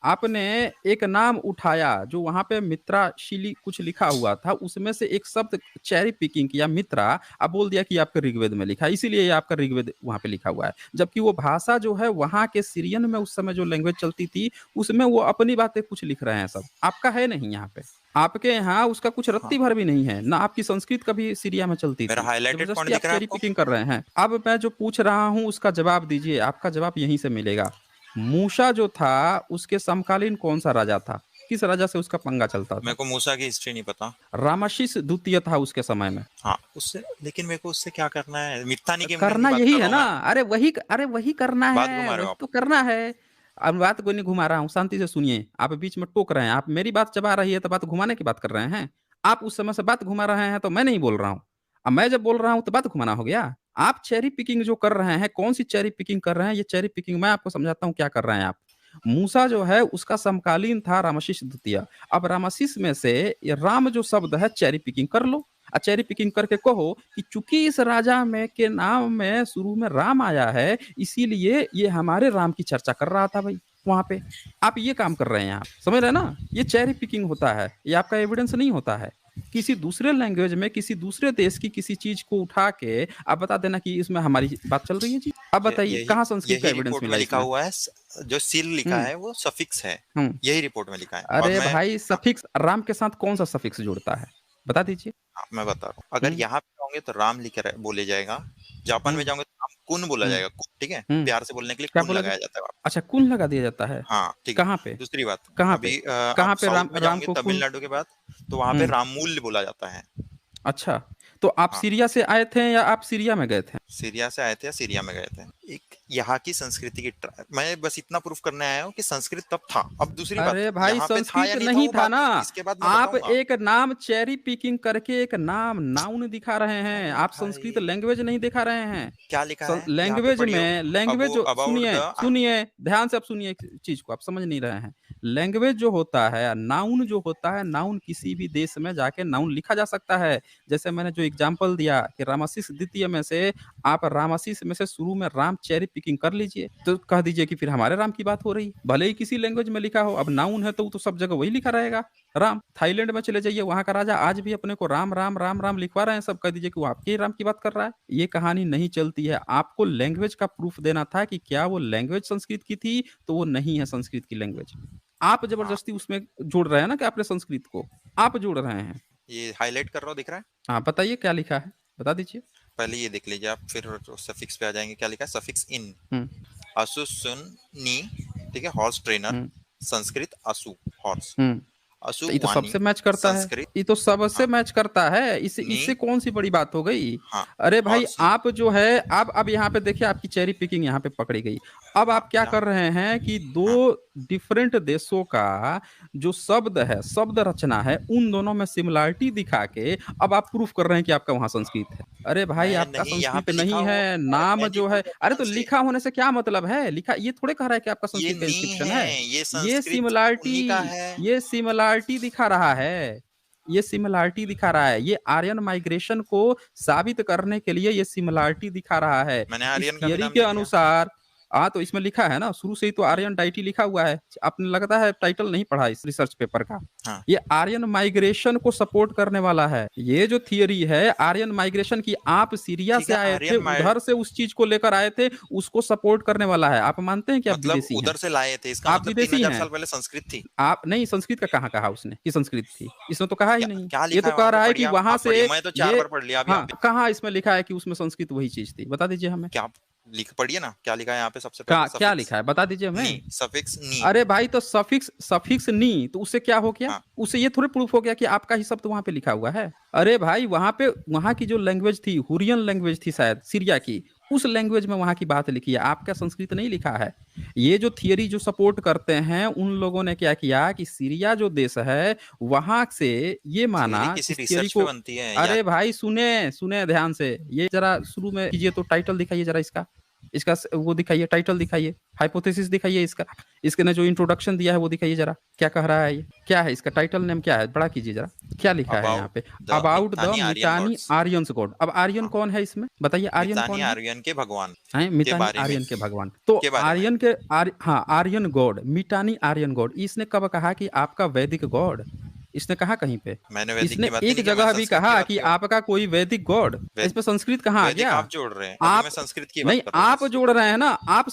आपने एक नाम उठाया जो वहाँ पे मित्राशीली कुछ लिखा हुआ था, उसमें से एक शब्द चेरी पिकिंग किया मित्रा, आप बोल दिया कि आपके ऋग्वेद में लिखा है, इसीलिए ये आपका ऋग्वेद वहाँ पे लिखा हुआ है। जबकि वो भाषा जो है वहाँ के सीरियन में उस समय जो लैंग्वेज चलती थी, उसमें वो अपनी बातें कुछ लिख रहे हैं सब, आपका है नहीं यहाँ पे। आपके यहाँ उसका कुछ हाँ, रत्ती भर भी नहीं है, ना आपकी संस्कृत कभी सीरिया में चलती मेरा थी। हाइलाइटेड पॉइंट ज़बरदस्ती आप दिख रहा है चेरी आपको? पिकिंग कर रहे हैं। अब मैं जो पूछ रहा हूँ उसका जवाब दीजिए, आपका जवाब यहीं से मिलेगा। मूसा जो था उसके समकालीन कौन-सा राजा था? किस राजा से उसका पंगा चलता मेरे था? को मूसा की हिस्ट्री नहीं पता। रामाशीस द्वितीय था उसके समय में। हाँ, उससे लेकिन मेरे को उससे क्या करना है? मित्तानी के मुंडन की करना बात यही कर रहा है हूँ ना, मैं। अरे वही करना बात है, घुमा रहे वही हो आप। तो करना है। अब बात कोई नहीं घुमा रहा हूँ, शांति से सुनिए। आप बीच में टोक रहे हैं, आप मेरी बात चबा रही है तो बात घुमाने की बात कर रहे हैं। आप उस समय से बात घुमा रहे हैं तो मैं नहीं बोल रहा हूँ। अब मैं जब बोल रहा हूँ तो बात घुमाना हो गया। आप चेरी पिकिंग जो कर रहे हैं, कौन-सी चेरी पिकिंग कर रहे हैं? ये चेरी पिकिंग मैं आपको समझाता हूँ क्या कर रहे हैं आप। मूसा जो है उसका समकालीन था रामशीस द्वितीय। अब रामशीस में से ये राम जो शब्द है चेरी पिकिंग कर लो। चेरी पिकिंग करके कहो कि चूंकि इस राजा में के नाम में शुरू में राम आया है, इसीलिए ये हमारे राम की चर्चा कर रहा था भाई वहां पे। आप ये काम कर रहे हैं, आप समझ रहे हैं ना, ये चेरी पिकिंग होता है, ये आपका एविडेंस नहीं होता है। किसी दूसरे लैंग्वेज में किसी दूसरे देश की किसी चीज को उठा के आप बता देना कि इसमें हमारी बात चल रही है जी। अब बताइए यही कहाँ संस्कृत का यही एविडेंस रिपोर्ट मिला में लिखा इसमें। हुआ है। जो सील लिखा हम्म। है वो सफिक्स है। हम्म। यही रिपोर्ट में लिखा है और अरे मैं। भाई हाँ, सफिक्स राम के साथ कौन सा सफिक्स जुड़ता है, बता दीजिए। हाँ, मैं बता रहा हूँ। अगर हम्म। यहाँ पे जाओगे तो राम बोले जाएगा। जापान में हम्म। जाओगे तो राम कुन बोला हम्म। जाएगा, कुन, ठीक है, हम्म। प्यार से बोलने के लिए क्या कुन बोला लगाया जाए? जाता है वहाँ अच्छा, कुन लगा दिया जाता है? पे। हाँ, ठीक है। कहाँ पे? दूसरी बात, कहाँ पे? अभी आप कहाँ पे साउथ राम में राम जाओगे को कुन? तमिलनाडु के बाद, तो वहाँ पे हुँ, रामूल बोला जाता है। अच्छा। तो आप हाँ, सीरिया से आए थे या आप सीरिया में गए थे? सीरिया से आए थे या सीरिया में गए थे। एक यहाँ की संस्कृति की मैं बस इतना प्रूफ करने आया हूँ कि संस्कृत तब था। अब दूसरी बात, अरे भाई यहाँ पे था संस्कृत या नहीं था नहीं वो था बात ना। इसके बाद मैं आप बताऊंगा। एक नाम चेरी पिकिंग करके एक नाम नाउन दिखा रहे हैं। अरे आप संस्कृत भाई, लैंग्वेज नहीं दिखा रहे हैं। क्या लिखा है यहाँ पे लैंग्वेज पढ़ियो। में लैंग्वेज जो अबाउट सुनिए, द। सुनिए ध्यान से, आप सुनिए एक चीज को, आप समझ नहीं रहे हैं। लैंग्वेज जो होता है, नाउन जो होता है, नाउन किसी भी देश में जाके नाउन लिखा जा सकता है। जैसे मैंने जो एग्जांपल दिया कि रामाशीस द्वितीय में से आप रामाशीस में से शुरू में राम चेरी पिकिंग कर लीजिए, तो कह दीजिए कि फिर हमारे राम की बात हो रही, भले ही किसी लैंग्वेज में लिखा हो। अब नाउन है तो वो तो सब जगह वही लिखा रहेगा, राम। थाईलैंड में चले जाइए, वहां का राजा आज भी अपने को राम राम राम राम लिखवा रहे हैं, सब कह दीजिए कि वो आपके ही राम की बात कर रहा है। ये कहानी नहीं चलती है। आपको लैंग्वेज का प्रूफ देना था कि क्या वो लैंग्वेज संस्कृत की थी, तो वो नहीं है संस्कृत की लैंग्वेज। आप हाँ, जबरदस्ती उसमें जोड़ रहे हैं ना कि आपने संस्कृत को आप जोड़ रहे हैं। ये हाईलाइट कर रहा हूँ, दिख रहा है। हाँ बताइए क्या लिखा है, बता दीजिए। पहले ये देख लीजिए आप, फिर सफिक्स पे आ जाएंगे। क्या लिखा है? सफिक्स इन। हम्म। असु सुन नी, ठीक है, हॉर्स ट्रेनर। हम्म। संस्कृत असु, हॉर्स। हम्म। असु तो ये तो वानी, सबसे मैच करता है। संस्कृत। ये तो सबसे हाँ, मैच करता है, इससे नी। इससे कौन सी बड़ी बात हो गई। हाँ, अरे भाई हॉर्स। आप जो है, आप अब यहाँ पे देखिए आपकी चेरी पिकिंग यहाँ पे पकड़ी गई। अब हाँ, आप क्या क्या? कर रहे हैं कि दो हाँ, डिफरेंट देशों का जो शब्द है, शब्द रचना है, उन दोनों में सिमिलरिटी दिखा के अब आप प्रूफ कर रहे हैं कि आपका वहां संस्कृत है। अरे भाई मैं आपका नहीं, यहाँ संस्कृत पे लिखा नहीं हुआ है, है नाम जो है। मेडिकल अरे तो रेफरेंस से। लिखा होने से क्या मतलब है, लिखा ये थोड़े कह रहा है कि आपका ये संस्कृत का नी इंस्क्रिप्शन है, है। ये ये संस्कृत सिमिलरिटी, उन्हीं का है। ये सिमिलरिटी दिखा रहा है। ये सिमिलरिटी दिखा रहा है, ये आर्यन माइग्रेशन को साबित करने के लिए ये सिमिलरिटी दिखा रहा है। मैंने इस आर्यन का भी थियरी नाम के नहीं लिया। अनुसार, हाँ तो इसमें लिखा है ना, शुरू से ही तो हाँ, आर्यन डाइटी लिखा हुआ है। आपने लगता है टाइटल नहीं पढ़ा इस रिसर्च पेपर का। हाँ, ये आर्यन माइग्रेशन को सपोर्ट करने वाला है। ये जो थियरी है आर्यन माइग्रेशन की, आप सीरिया ठीक से है। आए थे, आर्यन उधर से उस चीज को लेकर आए थे, उसको सपोर्ट करने वाला है। आप मानते हैं कि आप मतलब विदेशी हैं? उधर से लाए थे, इसका आप मतलब तीन विदेशी हजार हैं? साल पहले संस्कृत थी। आप नहीं, संस्कृत का कहाँ कहा उसने कि संस्कृत थी, इसने तो कहा ही क्या नहीं। क्या ये लिखा तो है वहां कह पे? रहा है कि पढ़िए, वहां आप पढ़िए, से मैं तो चार ये, बार पढ़ लिया अभी हाँ आप भी। कहाँ इसमें लिखा है कि उसमें संस्कृत वही चीज थी, बता दीजिए हमें। क्या लिख पढ़िए ना, क्या लिखा है यहाँ पे सबसे पहले? क्या क्या सफिक्स लिखा है बता दीजिए नी, हमें। सफिक्स नी। अरे भाई तो सफिक्स सफिक्स नी, तो उससे क्या हो गया, हाँ, उससे ये थोड़े प्रूफ हो गया कि आपका ही शब्द वहां पे लिखा हुआ है। अरे भाई वहां पे, वहां की जो लैंग्वेज थी, हुरियन लैंग्वेज थी शायद सीरिया की, उस लैंग्वेज में वहां की बात लिखी है, आपका संस्कृत नहीं लिखा है। ये जो थियरी जो सपोर्ट करते हैं उन लोगों ने क्या किया कि सीरिया जो देश है वहां से ये माना, थियरी किसी इस थियरी रिसर्च पे को। बनती है या? अरे भाई सुने सुने ध्यान से, ये जरा शुरू में कीजिए तो टाइटल दिखाइए जरा इसका। इसका वो दिखाइए, टाइटल दिखाइए, हाइपोथेसिस दिखाइए इसका, इसके ने जो इंट्रोडक्शन दिया है वो दिखाइए जरा, क्या कह रहा है ये, क्या है इसका टाइटल नेम, क्या है, बड़ा कीजिए जरा, क्या लिखा है यहाँ पे, the about the Mitanni Aryan Mitanni gods. Aryans god. अब आर्यन हाँ, कौन है इसमें, बताइए आर्यन मितानी कौन है? आर्यन के भगवान हैं के मितानी बारे में, आर्यन के भगवान, तो के बारे में। आर्यन के हाँ आर्यन गॉड, मितानी आर्यन गॉड, इसने कब कहा कि आपका वैदिक गॉड? इसने कहा कहीं पे? मैंने वैदिक इसने की बात ही एक नहीं की, मैं जगह भी संस्कृत की कहा बात कि कर रहा हूँ। आपका कोई वैदिक गॉड? इस पे संस्कृत कहाँ आ वैदिक गया? आप जोड़ रहे हैं, अभी मैं आप संस्कृत की नहीं, बात कर रहा हूँ आप बस। जोड़ रहे हैं ना, आप